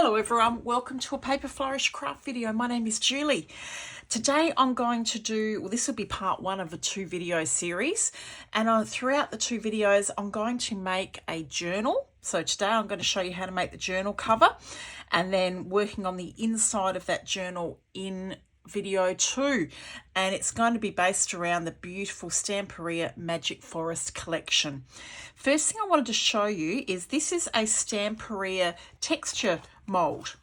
Hello everyone, welcome to a Paper Flourish craft video. My name is Julie. Today I'm going to do, this will be part one of a 2-video series, and throughout the 2 videos I'm going to make a journal. So today I'm going to show you how to make the journal cover and then working on the inside of that journal in video 2, and it's going to be based around the beautiful Stamperia Magic Forest Collection. First thing I wanted to show you is this is a Stamperia texture mould,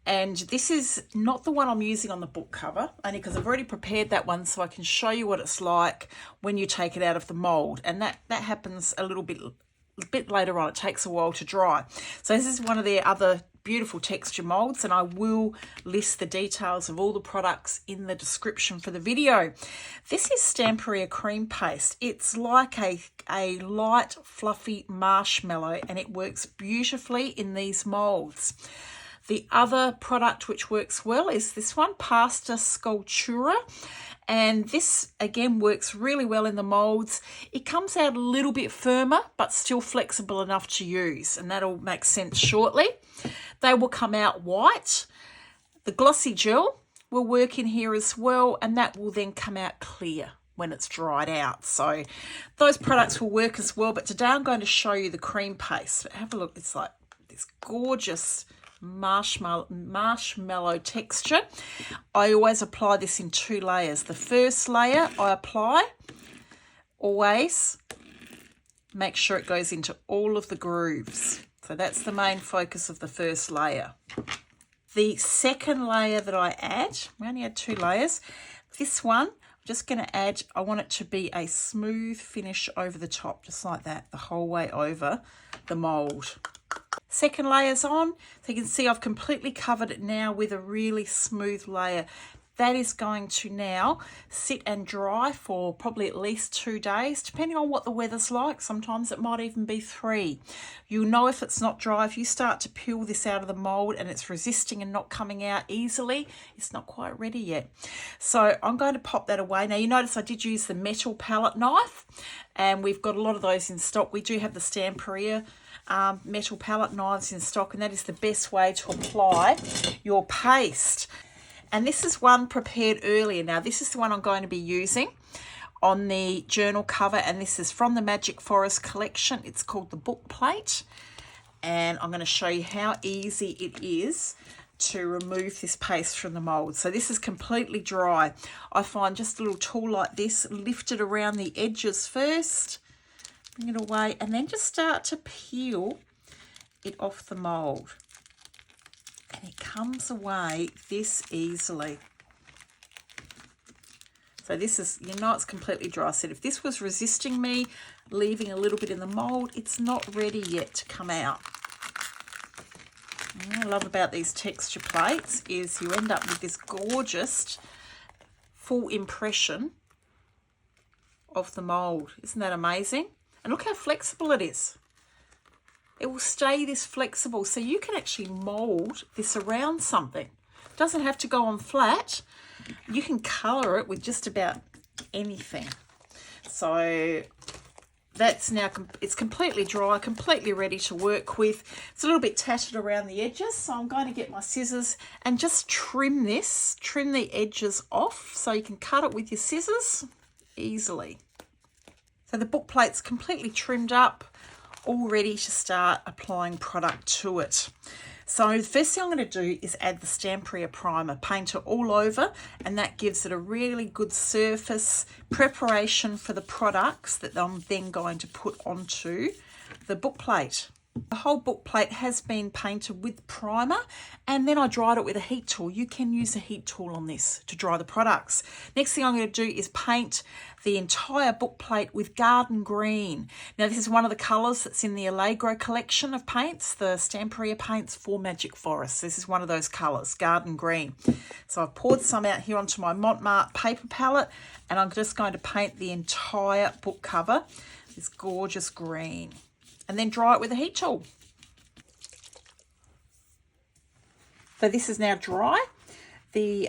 and this is not the one I'm using on the book cover, only because I've already prepared that one so I can show you what it's like when you take it out of the mould, and that happens a little bit later on. It takes a while to dry. So this is one of their other beautiful texture molds, and I will list the details of all the products in the description for the video. This is Stamperia cream paste. It's like a light fluffy marshmallow, and it works beautifully in these molds. The other product which works well is this one, Pasta Sculptura, and this again works really well in the molds. It comes out a little bit firmer but still flexible enough to use, and that'll make sense shortly. They will come out white. The glossy gel will work in here as well, and that will then come out clear when it's dried out. So those products will work as well, but today I'm going to show you the cream paste. Have a look. It's like this gorgeous marshmallow texture. I always apply this in 2 layers. The first layer I apply, always make sure it goes into all of the grooves. So that's the main focus of the first layer. The second layer that I add, we only add 2 layers. This one, I'm just going to add, I want it to be a smooth finish over the top, just like that, the whole way over the mould. Second layer's on, so you can see I've completely covered it now with a really smooth layer. That is going to now sit and dry for probably at least 2 days, depending on what the weather's like. Sometimes it might even be 3. You'll know if it's not dry. If you start to peel this out of the mould and it's resisting and not coming out easily, it's not quite ready yet. So I'm going to pop that away. Now you notice I did use the metal palette knife, and we've got a lot of those in stock. We do have the Stamperia metal palette knives in stock, and that is the best way to apply your paste. And this is one prepared earlier. Now this is the one I'm going to be using on the journal cover, and this is from the Magic Forest Collection. It's called the book plate, and I'm going to show you how easy it is to remove this paste from the mould. So this is completely dry. I find just a little tool like this, lift it around the edges first, bring it away, and then just start to peel it off the mould. And it comes away this easily. So this is, you know, it's completely dry. I said if this was resisting me leaving a little bit in the mould, it's not ready yet to come out. And what I love about these texture plates is you end up with this gorgeous full impression of the mould. Isn't that amazing? And look how flexible it is. It will stay this flexible, so you can actually mould this around something. It doesn't have to go on flat. You can colour it with just about anything. So that's now, it's completely dry, completely ready to work with. It's a little bit tattered around the edges, so I'm going to get my scissors and just trim the edges off so you can cut it with your scissors easily. So the book plate's completely trimmed up, all ready to start applying product to it. So the first thing I'm going to do is add the Stamperia Primer, paint it all over, and that gives it a really good surface preparation for the products that I'm then going to put onto the book plate. The whole book plate has been painted with primer, and then I dried it with a heat tool. You can use a heat tool on this to dry the products. Next thing I'm going to do is paint the entire book plate with garden green. Now this is one of the colours that's in the Allegro collection of paints, the Stamperia paints for Magic Forest. This is one of those colours, garden green. So I've poured some out here onto my Montmartre paper palette, and I'm just going to paint the entire book cover this gorgeous green, and then dry it with a heat tool. So this is now dry. The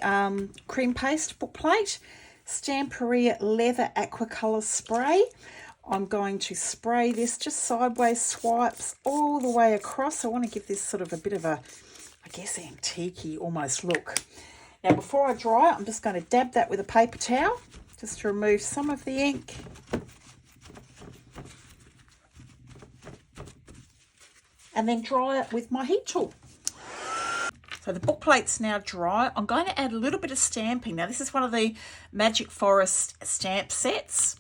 cream paste book plate, Stamperia Leather Aqua Colour Spray. I'm going to spray this just sideways swipes all the way across. I want to give this sort of a bit of a I guess, antique-y almost look. Now, before I dry it, I'm just going to dab that with a paper towel just to remove some of the ink. And then dry it with my heat tool. So the book plate's now dry. I'm going to add a little bit of stamping. Now, this is one of the Magic Forest stamp sets.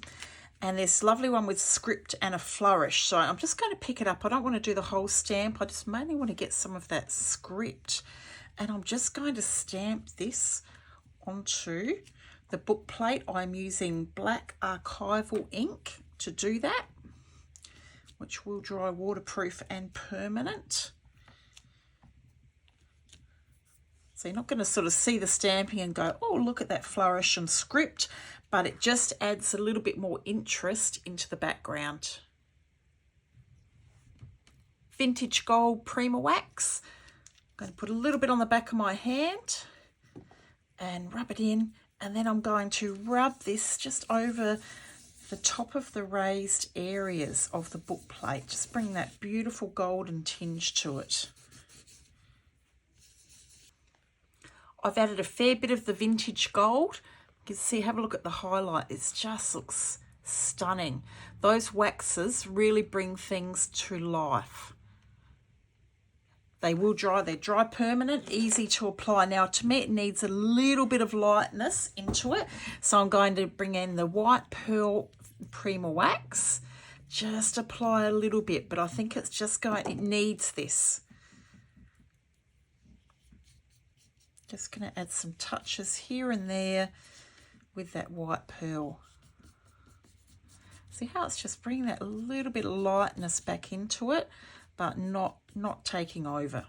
And this lovely one with script and a flourish. So I'm just going to pick it up. I don't want to do the whole stamp. I just mainly want to get some of that script. And I'm just going to stamp this onto the book plate. I'm using black Archival ink to do that, which will dry waterproof and permanent. So you're not going to sort of see the stamping and go, oh, look at that flourish and script, but it just adds a little bit more interest into the background. Vintage Gold Prima wax. I'm going to put a little bit on the back of my hand and rub it in, and then I'm going to rub this just over the top of the raised areas of the book plate. Just bring that beautiful golden tinge to it. I've added a fair bit of the vintage gold. You can see, have a look at the highlight. It just looks stunning. Those waxes really bring things to life. They will dry. They're dry permanent, easy to apply. Now, to me, it needs a little bit of lightness into it. So I'm going to bring in the white pearl Prima wax. Just apply a little bit, but I think it's just going, it needs this. Just going to add some touches here and there with that white pearl. See how it's just bringing that little bit of lightness back into it, but not taking over.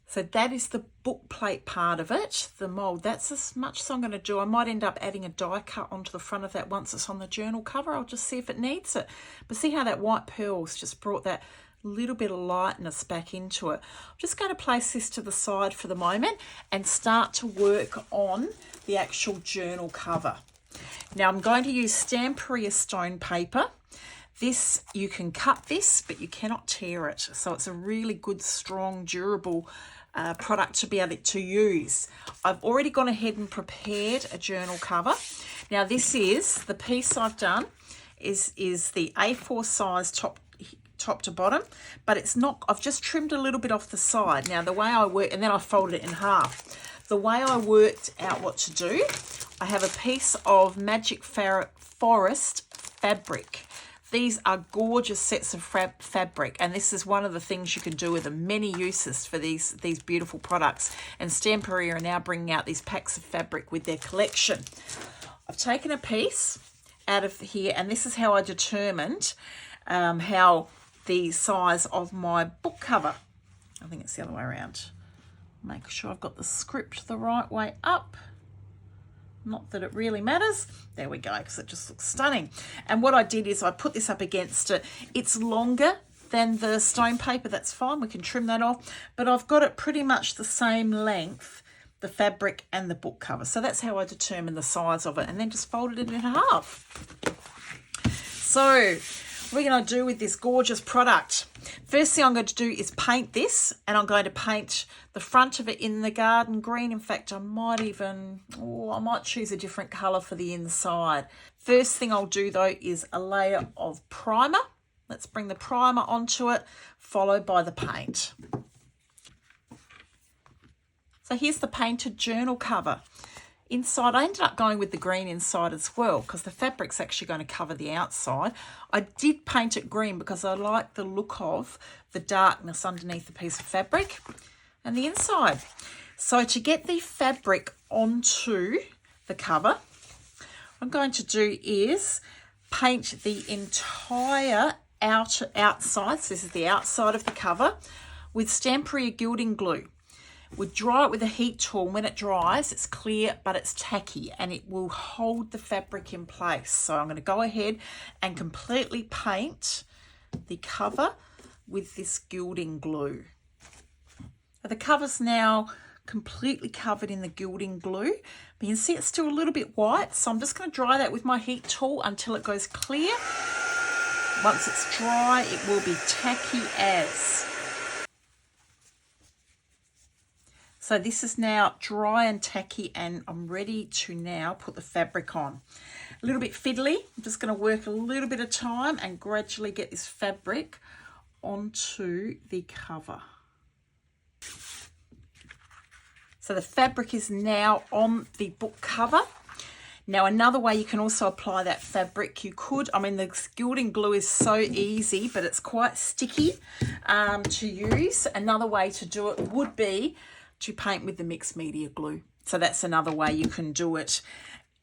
So that is the book plate part of it, the mould. That's as much as I'm going to do. I might end up adding a die cut onto the front of that once it's on the journal cover. I'll just see if it needs it. But see how that white pearl's just brought that little bit of lightness back into it. I'm just going to place this to the side for the moment and start to work on the actual journal cover. Now I'm going to use Stamperia stone paper. This, you can cut this, but you cannot tear it. So it's a really good, strong, durable product to be able to use. I've already gone ahead and prepared a journal cover. Now this is, the piece I've done is the A4 size top to bottom, but it's not, I've just trimmed a little bit off the side. Now the way I work, and then I folded it in half. The way I worked out what to do, I have a piece of Magic Forest fabric. These are gorgeous sets of fabric, and this is one of the things you can do with them. Many uses for these beautiful products, and Stamperia are now bringing out these packs of fabric with their collection. I've taken a piece out of here, and this is how I determined how the size of my book cover. I think it's the other way around. Make sure I've got the script the right way up. Not that it really matters. There we go, because it just looks stunning. And what I did is I put this up against it. It's longer than the stone paper. That's fine. We can trim that off. But I've got it pretty much the same length, the fabric and the book cover. So that's how I determine the size of it. And then just folded it in half. So what are we going to do with this gorgeous product? First thing I'm going to do is paint this, and I'm going to paint the front of it in the garden green. In fact, I might choose a different colour for the inside. First thing I'll do though is a layer of primer. Let's bring the primer onto it, followed by the paint. So here's the painted journal cover. Inside, I ended up going with the green inside as well because the fabric's actually going to cover the outside. I did paint it green because I like the look of the darkness underneath the piece of fabric and the inside. So to get the fabric onto the cover, what I'm going to do is paint the entire outside, so this is the outside of the cover, with Stamperia Gilding glue. We dry it with a heat tool. When it dries, it's clear, but it's tacky, and it will hold the fabric in place. So I'm going to go ahead and completely paint the cover with this gilding glue. The cover's now completely covered in the gilding glue, but you can see it's still a little bit white. So I'm just going to dry that with my heat tool until it goes clear. Once it's dry, it will be tacky as. So this is now dry and tacky, and I'm ready to now put the fabric on. A little bit fiddly. I'm just going to work a little bit of time and gradually get this fabric onto the cover. So the fabric is now on the book cover. Now another way you can also apply that fabric, you could, I mean the gilding glue is so easy, but it's quite sticky to use. Another way to do it would be to paint with the mixed media glue. So that's another way you can do it.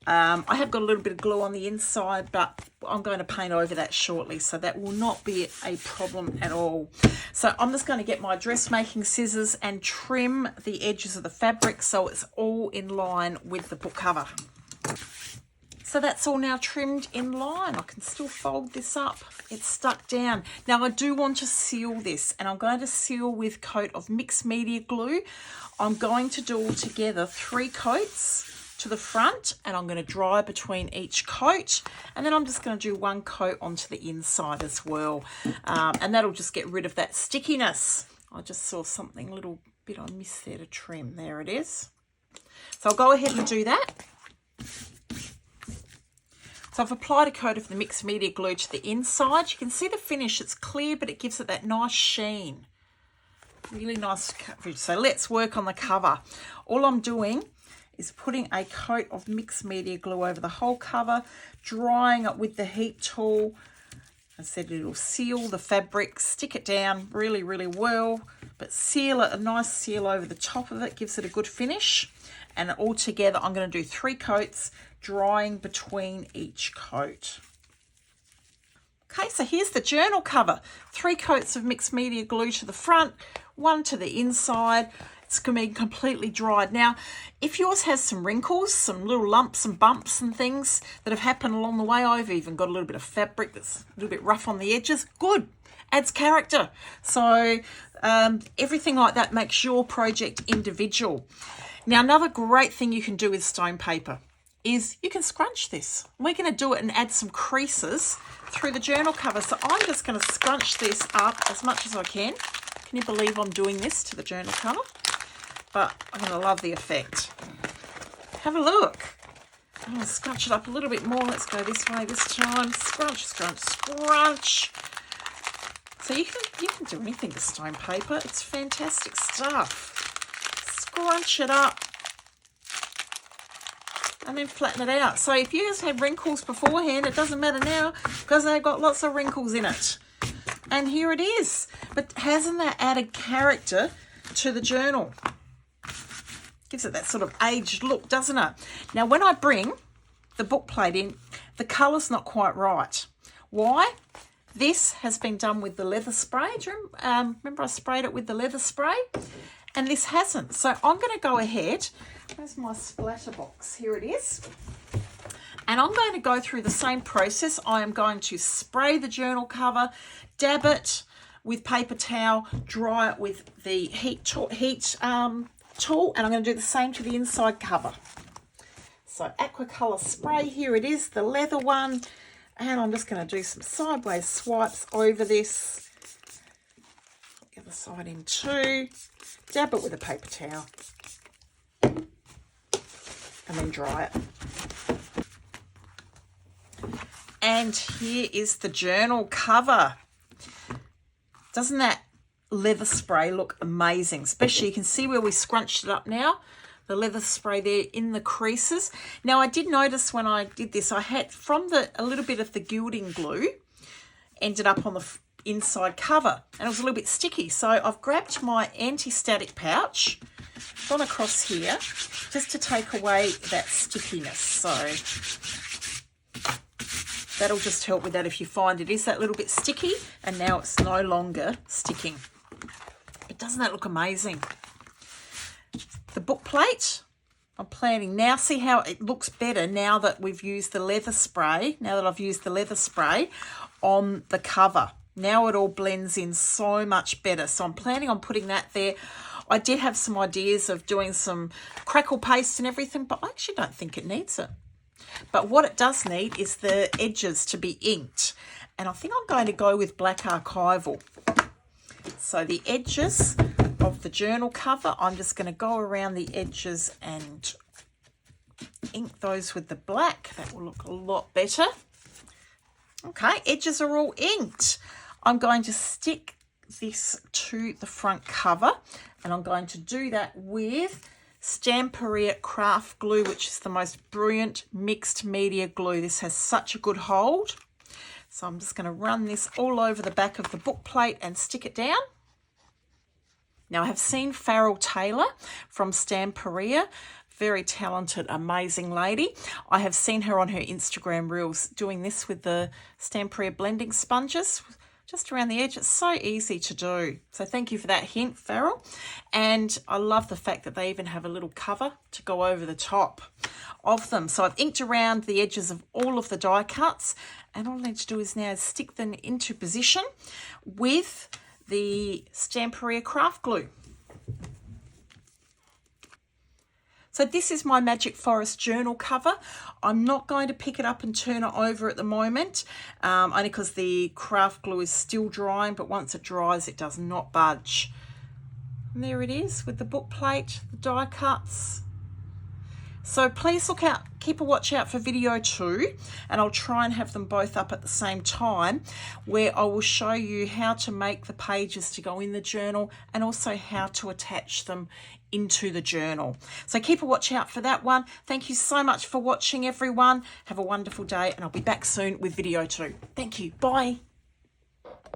I have got a little bit of glue on the inside, but I'm going to paint over that shortly, so that will not be a problem at all. So I'm just going to get my dressmaking scissors and trim the edges of the fabric so it's all in line with the book cover. So that's all now trimmed in line. I can still fold this up. It's stuck down. Now I do want to seal this, and I'm going to seal with a coat of mixed media glue. I'm going to do altogether 3 coats to the front, and I'm going to dry between each coat, and then I'm just going to do 1 coat onto the inside as well, and that'll just get rid of that stickiness. I just saw something, a little bit I missed there to trim. There it is. So I'll go ahead and do that. So I've applied a coat of the mixed media glue to the inside. You can see the finish, it's clear, but it gives it that nice sheen. Really nice coverage. So let's work on the cover. All I'm doing is putting a coat of mixed media glue over the whole cover, drying it with the heat tool. I said it'll seal the fabric, stick it down really, really well, but seal it, a nice seal over the top of it, gives it a good finish. And all together, I'm going to do 3 coats, drying between each coat. Okay, so here's the journal cover. 3 coats of mixed media glue to the front, 1 to the inside. It's going to be completely dried. Now, if yours has some wrinkles, some little lumps and bumps and things that have happened along the way, I've even got a little bit of fabric that's a little bit rough on the edges, good, adds character. So everything like that makes your project individual. Now, another great thing you can do with stone paper is you can scrunch this. We're going to do it and add some creases through the journal cover. So I'm just going to scrunch this up as much as I can. Can you believe I'm doing this to the journal cover? But I'm going to love the effect. Have a look. I'm going to scrunch it up a little bit more. Let's go this way this time. Scrunch, scrunch, scrunch. So you can do anything with stone paper. It's fantastic stuff. Scrunch it up. And then flatten it out. So if you just had wrinkles beforehand, it doesn't matter now because they've got lots of wrinkles in it. And here it is. But hasn't that added character to the journal? Gives it that sort of aged look, doesn't it? Now, when I bring the book plate in, the colour's not quite right. Why? This has been done with the leather spray. Do you remember I sprayed it with the leather spray? And this hasn't. So I'm going to go ahead. Where's my splatter box? Here it is. And I'm going to go through the same process. I am going to spray the journal cover, dab it with paper towel, dry it with the heat tool, and I'm going to do the same to the inside cover. So Aqua colour spray, here it is, the leather one, and I'm just going to do some sideways swipes over this. The other side in too. Dab it with a paper towel, and then dry it. And here is the journal cover. Doesn't that leather spray look amazing? Especially you can see where we scrunched it up now, the leather spray there in the creases. Now I did notice when I did this, I had a little bit of the gilding glue ended up on the inside cover, and it was a little bit sticky. So I've grabbed my anti-static pouch, gone across here just to take away that stickiness. So that'll just help with that if you find it is that little bit sticky, and now it's no longer sticking. But doesn't that look amazing? The book plate, I'm planning now. See how it looks better now that we've used the leather spray, now that I've used the leather spray on the cover. Now it all blends in so much better. So I'm planning on putting that there. I did have some ideas of doing some crackle paste and everything, but I actually don't think it needs it. But what it does need is the edges to be inked. And I think I'm going to go with black archival. So the edges of the journal cover, I'm just going to go around the edges and ink those with the black. That will look a lot better. Okay, edges are all inked. I'm going to stick this to the front cover, and I'm going to do that with Stamperia Craft Glue, which is the most brilliant mixed media glue. This has such a good hold. So I'm just going to run this all over the back of the book plate and stick it down. Now I have seen Farrell Taylor from Stamperia, very talented, amazing lady. I have seen her on her Instagram reels doing this with the Stamperia blending sponges, just around the edge. It's so easy to do. So thank you for that hint, Farrell. And I love the fact that they even have a little cover to go over the top of them. So I've inked around the edges of all of the die cuts, and all I need to do is now stick them into position with the Stamperia Craft Glue. So this is my Magic Forest journal cover. I'm not going to pick it up and turn it over at the moment, only because the craft glue is still drying, but once it dries, it does not budge. And there it is with the book plate, the die cuts. So please look out, keep a watch out for video 2, and I'll try and have them both up at the same time, where I will show you how to make the pages to go in the journal and also how to attach them into the journal. So keep a watch out for that one. Thank you so much for watching, everyone. Have a wonderful day, and I'll be back soon with video 2. Thank you. Bye.